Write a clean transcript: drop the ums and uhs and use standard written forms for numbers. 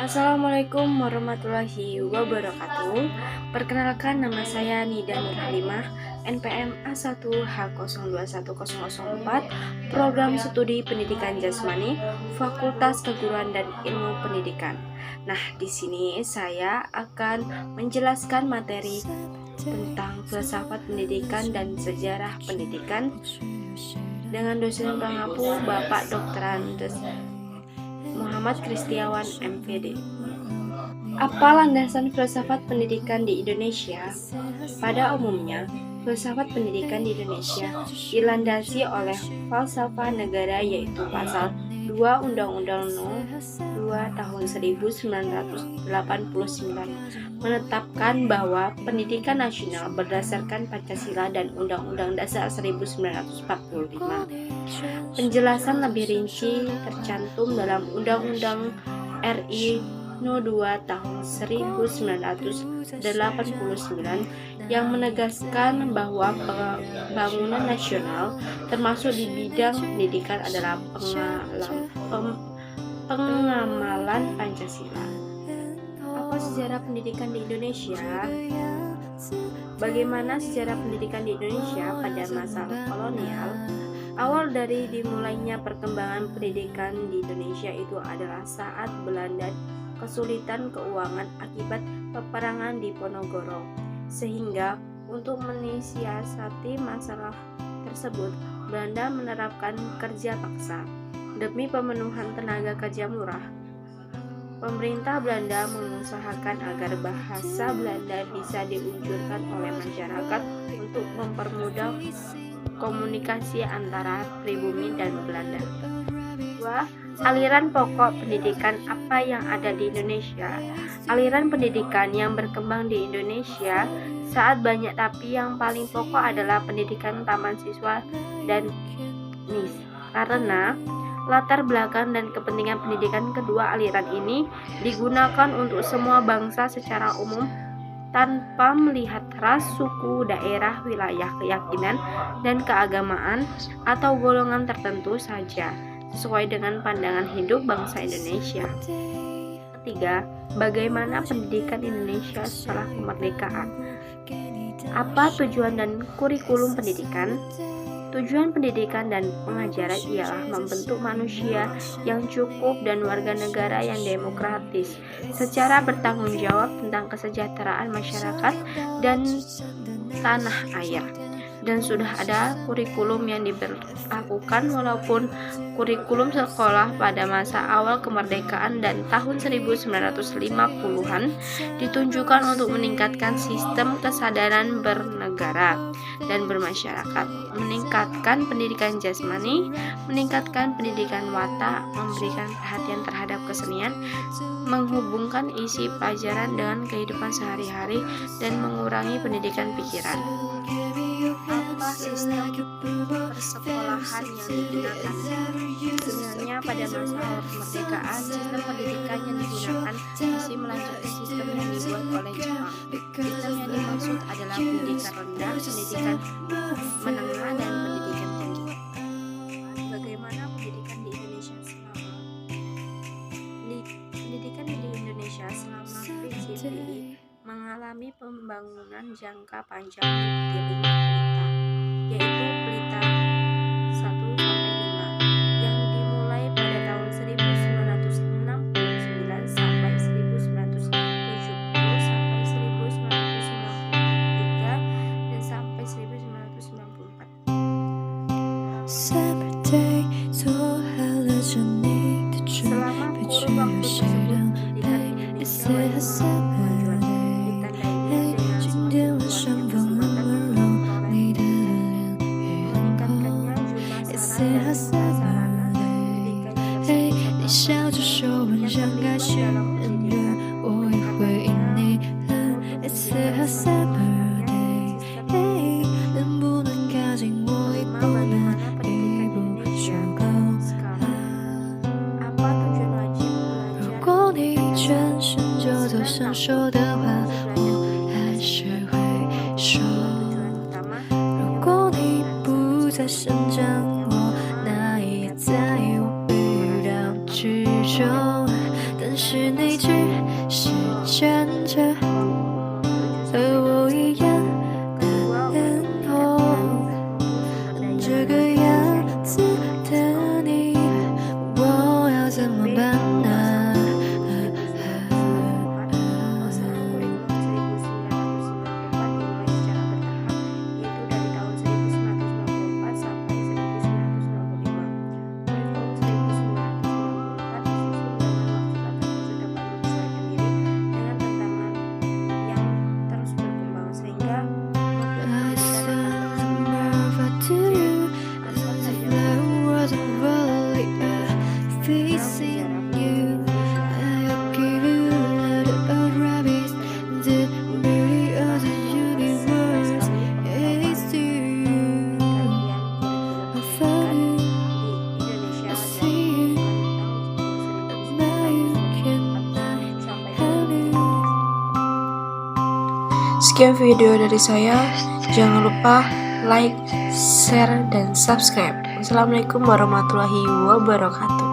Assalamualaikum warahmatullahi wabarakatuh. Perkenalkan, nama saya Nida Nurhalimah, NPM A1H021004, Program Studi Pendidikan Jasmani, Fakultas Keguruan dan Ilmu Pendidikan. Nah, di sini saya akan menjelaskan materi tentang filsafat pendidikan dan sejarah pendidikan dengan dosen pengampu Bapak Dr. Andes Muhammad Kristiawan MPD. Apa landasan filsafat pendidikan di Indonesia? Pada umumnya, filsafat pendidikan di Indonesia dilandasi oleh falsafah negara, yaitu pasal 2 Undang-Undang No. 2 Tahun 1989 menetapkan bahwa pendidikan nasional berdasarkan Pancasila dan Undang-Undang Dasar 1945. Penjelasan lebih rinci tercantum dalam Undang-Undang RI No. 2 Tahun 1989 yang menegaskan bahwa pembangunan nasional termasuk di bidang pendidikan adalah pengamalan Pancasila. Apa sejarah pendidikan di Indonesia? Bagaimana sejarah pendidikan di Indonesia pada masa kolonial? Awal dari dimulainya perkembangan pendidikan di Indonesia itu adalah saat Belanda kesulitan keuangan akibat peperangan di Ponorogo, sehingga untuk mensiasati masalah tersebut, Belanda menerapkan kerja paksa demi pemenuhan tenaga kerja murah. Pemerintah Belanda mengusahakan agar bahasa Belanda bisa diunjurkan oleh masyarakat untuk mempermudah komunikasi antara pribumi dan Belanda. 2. Aliran pokok pendidikan apa yang ada di Indonesia? Aliran pendidikan yang berkembang di Indonesia saat banyak, tapi yang paling pokok adalah pendidikan taman siswa dan MIS. Karena latar belakang dan kepentingan pendidikan kedua aliran ini digunakan untuk semua bangsa secara umum tanpa melihat ras, suku, daerah, wilayah, keyakinan, dan keagamaan atau golongan tertentu saja, sesuai dengan pandangan hidup bangsa Indonesia. Ketiga, bagaimana pendidikan Indonesia setelah kemerdekaan? Apa tujuan dan kurikulum pendidikan? Tujuan pendidikan dan pengajaran ialah membentuk manusia yang cukup dan warga negara yang demokratis, secara bertanggung jawab tentang kesejahteraan masyarakat dan tanah air. Dan sudah ada kurikulum yang diberlakukan, walaupun kurikulum sekolah pada masa awal kemerdekaan dan tahun 1950-an ditunjukkan untuk meningkatkan sistem kesadaran bernegara dan bermasyarakat, meningkatkan pendidikan jasmani, meningkatkan pendidikan watak, memberikan perhatian terhadap kesenian, menghubungkan isi pelajaran dengan kehidupan sehari-hari, dan mengurangi pendidikan pikiran. Apa sistem persekolahan yang digunakan? Sebenarnya pada masa awal kemerdekaan, sistem pendidikan yang digunakan masih melanjutkan sistem yang dibuat oleh Jepang. Sistem yang dimaksud adalah pendidikan rendah, pendidikan menengah, dan pendidikan tinggi. Bagaimana pendidikan di Indonesia selama PJJ mengalami pembangunan jangka panjang di 5 pelita, yaitu pelita 1-5 yang dimulai pada tahun 1969 sampai 1970 sampai 1993 dan sampai 1994. Selama kurun waktu tersebut, pendidikan Indonesia 是站着和我一样的脸孔，这个样子的你，我要怎么办呢？Sekian video dari saya. Jangan lupa like, share, dan subscribe. Wassalamualaikum warahmatullahi wabarakatuh.